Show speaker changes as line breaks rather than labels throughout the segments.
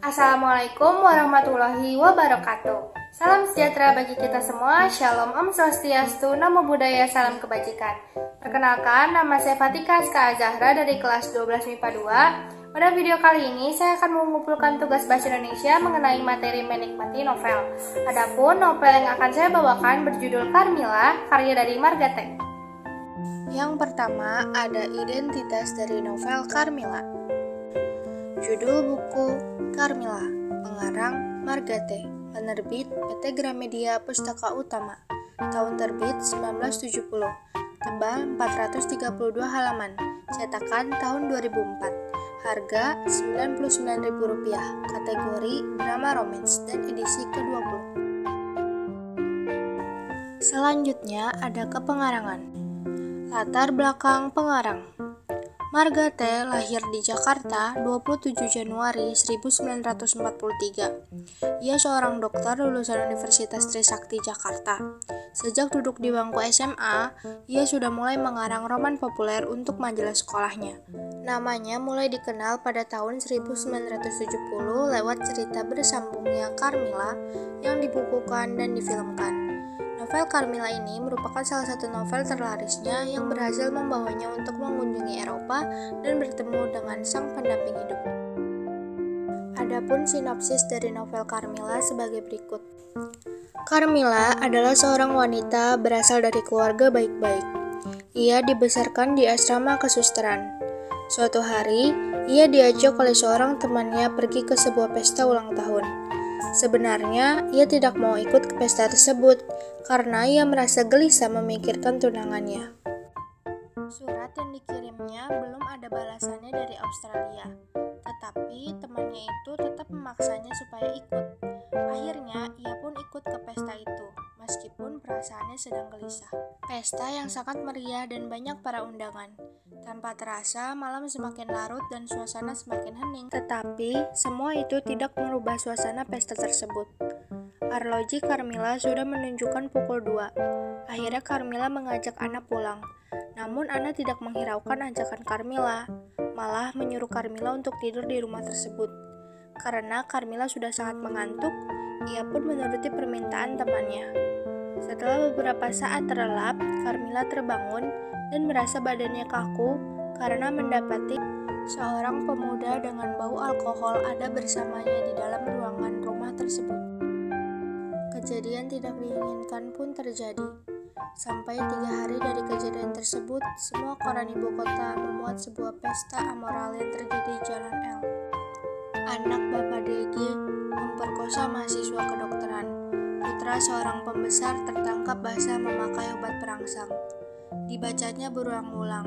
Assalamualaikum warahmatullahi wabarakatuh. Salam sejahtera bagi kita semua. Shalom, Om Swastiastu, Namo Buddhaya, salam kebajikan. Perkenalkan, nama saya Fatika Ska Zahra dari kelas 12 MIPA 2. Pada video kali ini, saya akan mengumpulkan tugas bahasa Indonesia mengenai materi menikmati novel. Adapun novel yang akan saya bawakan berjudul Carmilla, karya dari Margaret. Yang pertama, ada identitas dari novel Carmilla. Judul buku Carmilla, pengarang Margaret, penerbit PT Gramedia Pustaka Utama, tahun terbit 1970, tebal 432 halaman, cetakan tahun 2004, harga Rp99.000, kategori drama romance dan edisi ke-20. Selanjutnya ada kepengarangan. Latar belakang pengarang. Margaret lahir di Jakarta 27 Januari 1943. Ia seorang dokter lulusan Universitas Trisakti Jakarta. Sejak duduk di bangku SMA, ia sudah mulai mengarang roman populer untuk majalah sekolahnya. Namanya mulai dikenal pada tahun 1970 lewat cerita bersambungnya Carmilla yang dibukukan dan difilmkan. Novel Carmilla ini merupakan salah satu novel terlarisnya yang berhasil membawanya untuk mengunjungi Eropa dan bertemu dengan sang pendamping hidup. Adapun sinopsis dari novel Carmilla sebagai berikut. Carmilla adalah seorang wanita berasal dari keluarga baik-baik. Ia dibesarkan di asrama kesusteran. Suatu hari, ia diajak oleh seorang temannya pergi ke sebuah pesta ulang tahun. Sebenarnya, ia tidak mau ikut ke pesta tersebut karena ia merasa gelisah memikirkan tunangannya. Surat yang dikirimnya belum ada balasannya dari Australia, tetapi temannya itu tetap memaksanya supaya ikut. Akhirnya, ia pun ikut ke pesta itu, meskipun perasaannya sedang gelisah. Pesta yang sangat meriah dan banyak para undangan. Tanpa terasa, malam semakin larut dan suasana semakin hening. Tetapi, semua itu tidak merubah suasana pesta tersebut. Arloji Carmilla sudah menunjukkan pukul 2. Akhirnya Carmilla mengajak Anna pulang. Namun Anna tidak menghiraukan ajakan Carmilla, malah menyuruh Carmilla untuk tidur di rumah tersebut. Karena Carmilla sudah sangat mengantuk, ia pun menuruti permintaan temannya. Setelah beberapa saat terlelap, Carmilla terbangun dan merasa badannya kaku karena mendapati seorang pemuda dengan bau alkohol ada bersamanya di dalam ruangan rumah tersebut. Kejadian tidak diinginkan pun terjadi. Sampai 3 hari dari kejadian tersebut, semua koran ibu kota memuat sebuah pesta amoral yang terjadi di Jalan L. Anak Bapak DG memperkosa mahasiswa kedokteran. Putra seorang pembesar tertangkap basah memakai obat perangsang. Dibacanya berulang-ulang.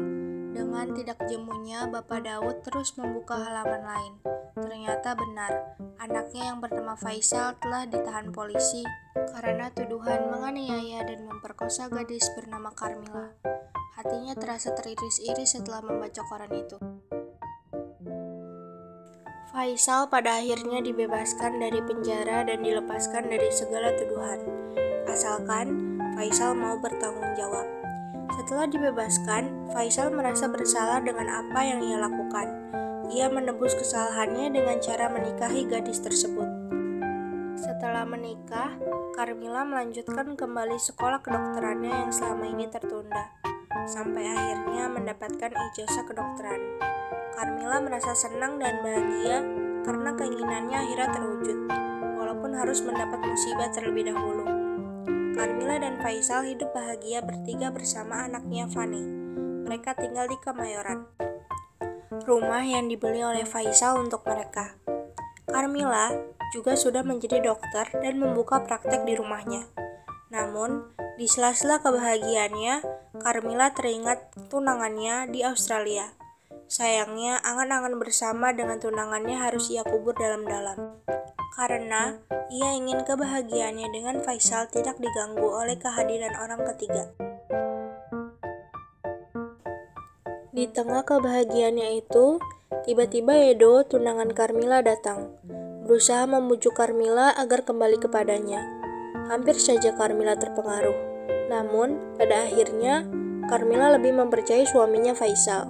Dengan tidak jemunya, Bapak Daud terus membuka halaman lain. Ternyata benar, anaknya yang bernama Faisal telah ditahan polisi karena tuduhan menganiaya dan memperkosa gadis bernama Carmilla. Hatinya terasa teriris-iris setelah membaca koran itu. Faisal pada akhirnya dibebaskan dari penjara dan dilepaskan dari segala tuduhan, asalkan Faisal mau bertanggung jawab. Setelah dibebaskan, Faisal merasa bersalah dengan apa yang ia lakukan. Ia menebus kesalahannya dengan cara menikahi gadis tersebut. Setelah menikah, Carmilla melanjutkan kembali sekolah kedokterannya yang selama ini tertunda, sampai akhirnya mendapatkan ijazah kedokteran. Carmilla merasa senang dan bahagia karena keinginannya akhirnya terwujud, walaupun harus mendapat musibah terlebih dahulu. Carmilla dan Faisal hidup bahagia bertiga bersama anaknya Fanny. Mereka tinggal di Kemayoran, rumah yang dibeli oleh Faisal untuk mereka. Carmilla juga sudah menjadi dokter dan membuka praktek di rumahnya. Namun, di sela-sela kebahagiaannya, Carmilla teringat tunangannya di Australia. Sayangnya, angan-angan bersama dengan tunangannya harus ia kubur dalam-dalam. Karena ia ingin kebahagiaannya dengan Faisal tidak diganggu oleh kehadiran orang ketiga. Di tengah kebahagiaannya itu, tiba-tiba Edo, tunangan Carmilla, datang, berusaha membujuk Carmilla agar kembali kepadanya. Hampir saja Carmilla terpengaruh. Namun, pada akhirnya, Carmilla lebih mempercayai suaminya Faisal,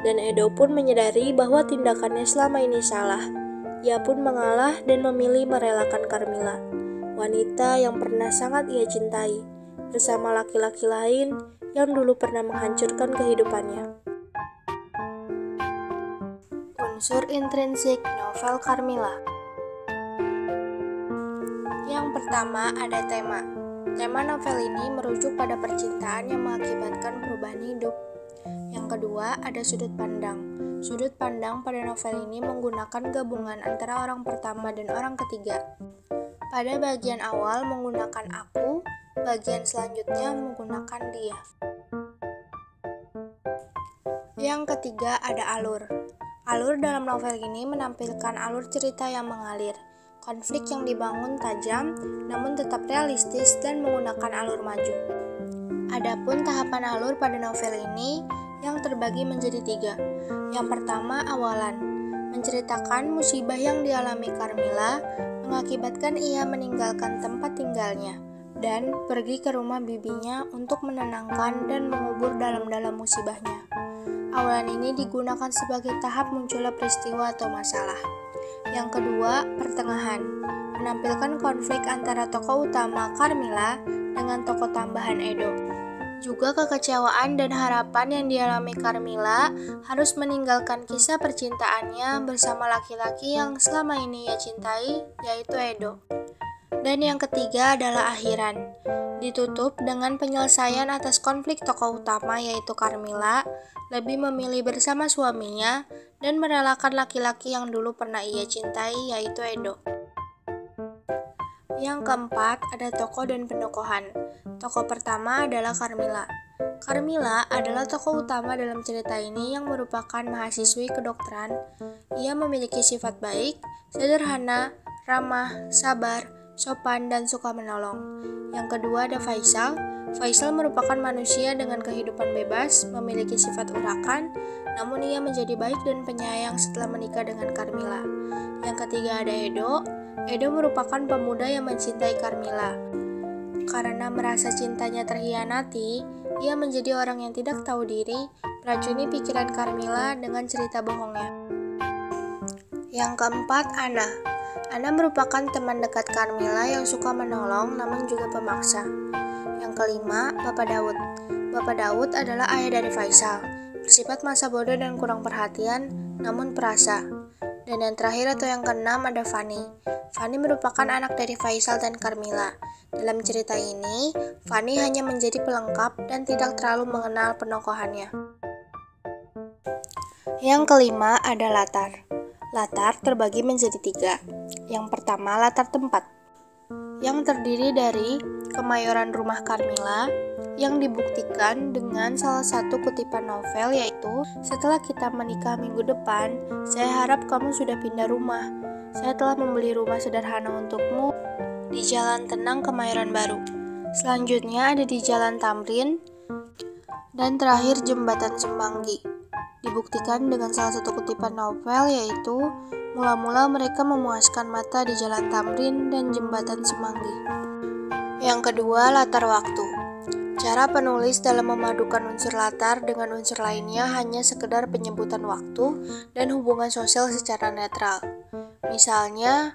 dan Edo pun menyadari bahwa tindakannya selama ini salah. Ia pun mengalah dan memilih merelakan Carmilla, wanita yang pernah sangat ia cintai, bersama laki-laki lain yang dulu pernah menghancurkan kehidupannya. Unsur intrinsik novel Carmilla. Yang pertama ada tema. Tema novel ini merujuk pada percintaan yang mengakibatkan perubahan hidup. Yang kedua ada sudut pandang. Sudut pandang pada novel ini menggunakan gabungan antara orang pertama dan orang ketiga. Pada bagian awal menggunakan aku, bagian selanjutnya menggunakan dia. Yang ketiga ada alur. Alur dalam novel ini menampilkan alur cerita yang mengalir. Konflik yang dibangun tajam, namun tetap realistis dan menggunakan alur maju. Adapun tahapan alur pada novel ini yang terbagi menjadi 3. Yang pertama, awalan. Menceritakan musibah yang dialami Carmilla mengakibatkan ia meninggalkan tempat tinggalnya dan pergi ke rumah bibinya untuk menenangkan dan mengubur dalam-dalam musibahnya. Awalan ini digunakan sebagai tahap munculnya peristiwa atau masalah. Yang kedua, pertengahan. Menampilkan konflik antara tokoh utama Carmilla dengan tokoh tambahan Edo. Juga kekecewaan dan harapan yang dialami Carmilla harus meninggalkan kisah percintaannya bersama laki-laki yang selama ini ia cintai, yaitu Edo. Dan yang ketiga adalah akhiran. Ditutup dengan penyelesaian atas konflik tokoh utama yaitu Carmilla lebih memilih bersama suaminya dan merelakan laki-laki yang dulu pernah ia cintai yaitu Edo. Yang keempat ada tokoh dan penokohan. Tokoh pertama adalah Carmilla. Carmilla adalah tokoh utama dalam cerita ini yang merupakan mahasiswi kedokteran. Ia memiliki sifat baik, sederhana, ramah, sabar, sopan, dan suka menolong. Yang kedua ada Faisal. Faisal merupakan manusia dengan kehidupan bebas, memiliki sifat urakan, namun ia menjadi baik dan penyayang setelah menikah dengan Carmilla. Yang ketiga ada Edo. Edo merupakan pemuda yang mencintai Carmilla. Karena merasa cintanya terhianati, ia menjadi orang yang tidak tahu diri, meracuni pikiran Carmilla dengan cerita bohongnya. Yang keempat, Anna. Anna merupakan teman dekat Carmilla yang suka menolong namun juga pemaksa. Yang kelima, Bapak Daud. Bapak Daud adalah ayah dari Faisal, bersifat masa bodoh dan kurang perhatian, namun perasa. Dan yang terakhir atau yang keenam ada Fanny. Fanny merupakan anak dari Faisal dan Carmilla. Dalam cerita ini, Fanny hanya menjadi pelengkap dan tidak terlalu mengenal penokohannya. Yang kelima ada latar. Latar terbagi menjadi 3. Yang pertama, latar tempat, yang terdiri dari kemayoran rumah Carmilla, yang dibuktikan dengan salah satu kutipan novel yaitu, "Setelah kita menikah minggu depan, saya harap kamu sudah pindah rumah. Saya telah membeli rumah sederhana untukmu di Jalan Tenang Kemayoran Baru." Selanjutnya ada di Jalan Tamrin, dan terakhir Jembatan Semanggi. Dibuktikan dengan salah satu kutipan novel yaitu, "Mula-mula mereka memuaskan mata di Jalan Tamrin dan Jembatan Semanggi." Yang kedua, latar waktu. Cara penulis dalam memadukan unsur latar dengan unsur lainnya hanya sekedar penyebutan waktu dan hubungan sosial secara netral. Misalnya,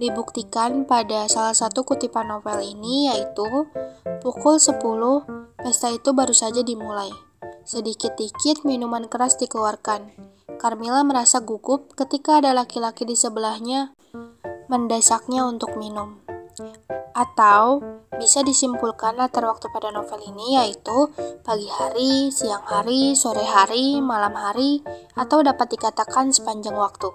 dibuktikan pada salah satu kutipan novel ini yaitu, "Pukul 10, pesta itu baru saja dimulai. Sedikit-dikit minuman keras dikeluarkan. Carmilla merasa gugup ketika ada laki-laki di sebelahnya mendesaknya untuk minum." Atau bisa disimpulkan latar waktu pada novel ini yaitu pagi hari, siang hari, sore hari, malam hari, atau dapat dikatakan sepanjang waktu.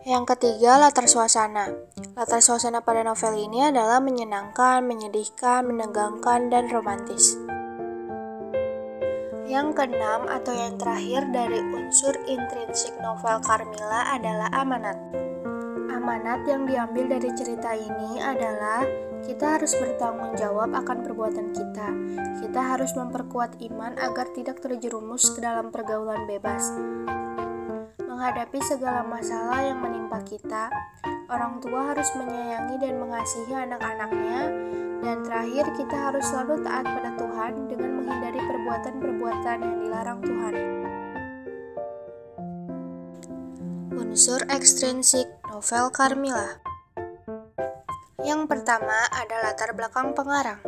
Yang ketiga, latar suasana. Latar suasana pada novel ini adalah menyenangkan, menyedihkan, menegangkan, dan romantis. Yang keenam atau yang terakhir dari unsur intrinsik novel Carmilla adalah amanat. Amanat yang diambil dari cerita ini adalah kita harus bertanggung jawab akan perbuatan kita. Kita harus memperkuat iman agar tidak terjerumus ke dalam pergaulan bebas. Menghadapi segala masalah yang menimpa kita, orang tua harus menyayangi dan mengasihi anak-anaknya. Dan terakhir, kita harus selalu taat pada Tuhan dengan menghindari perbuatan-perbuatan yang dilarang Tuhan. Unsur ekstrinsik novel Carmilla. Yang pertama ada latar belakang pengarang.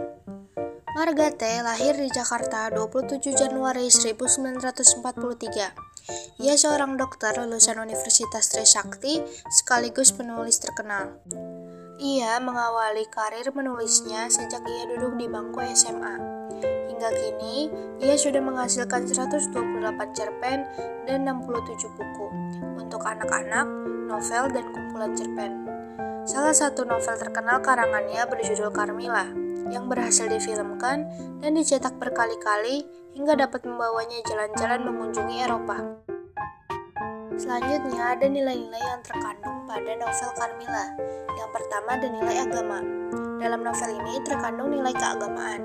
Marga T. lahir di Jakarta 27 Januari 1943. Ia seorang dokter lulusan Universitas Trisakti sekaligus penulis terkenal. Ia mengawali karir menulisnya sejak ia duduk di bangku SMA. Hingga kini, ia sudah menghasilkan 128 cerpen dan 67 buku untuk anak-anak, novel, dan kumpulan cerpen. Salah satu novel terkenal karangannya berjudul Carmilla, yang berhasil difilmkan dan dicetak berkali-kali hingga dapat membawanya jalan-jalan mengunjungi Eropa. Selanjutnya ada nilai-nilai yang terkandung pada novel Carmilla. Yang pertama ada nilai agama. Dalam novel ini terkandung nilai keagamaan,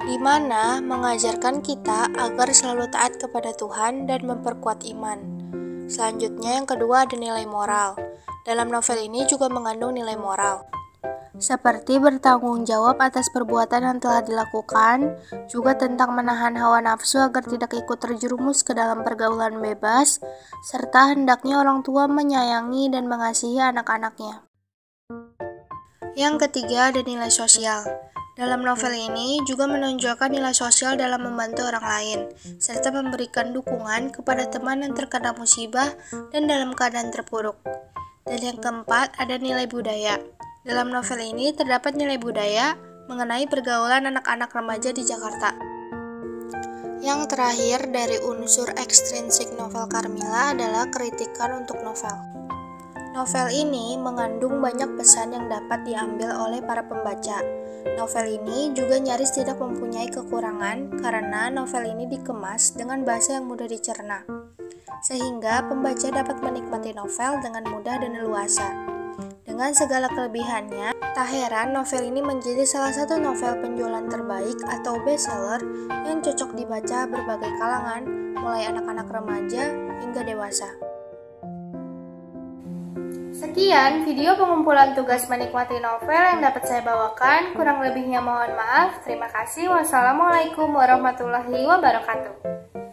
di mana mengajarkan kita agar selalu taat kepada Tuhan dan memperkuat iman. Selanjutnya yang kedua ada nilai moral. Dalam novel ini juga mengandung nilai moral, seperti bertanggung jawab atas perbuatan yang telah dilakukan, juga tentang menahan hawa nafsu agar tidak ikut terjerumus ke dalam pergaulan bebas, serta hendaknya orang tua menyayangi dan mengasihi anak-anaknya. Yang ketiga ada nilai sosial. Dalam novel ini juga menonjolkan nilai sosial dalam membantu orang lain, serta memberikan dukungan kepada teman yang terkena musibah dan dalam keadaan terpuruk. Dan yang keempat ada nilai budaya. Dalam novel ini terdapat nilai budaya mengenai pergaulan anak-anak remaja di Jakarta. Yang terakhir dari unsur ekstrinsik novel Carmilla adalah kritikan untuk novel. Novel ini mengandung banyak pesan yang dapat diambil oleh para pembaca. Novel ini juga nyaris tidak mempunyai kekurangan karena novel ini dikemas dengan bahasa yang mudah dicerna, sehingga pembaca dapat menikmati novel dengan mudah dan leluasa. Dengan segala kelebihannya, tak heran novel ini menjadi salah satu novel penjualan terbaik atau bestseller yang cocok dibaca berbagai kalangan, mulai anak-anak remaja hingga dewasa. Sekian video pengumpulan tugas menikmati novel yang dapat saya bawakan. Kurang lebihnya mohon maaf. Terima kasih. Wassalamualaikum warahmatullahi wabarakatuh.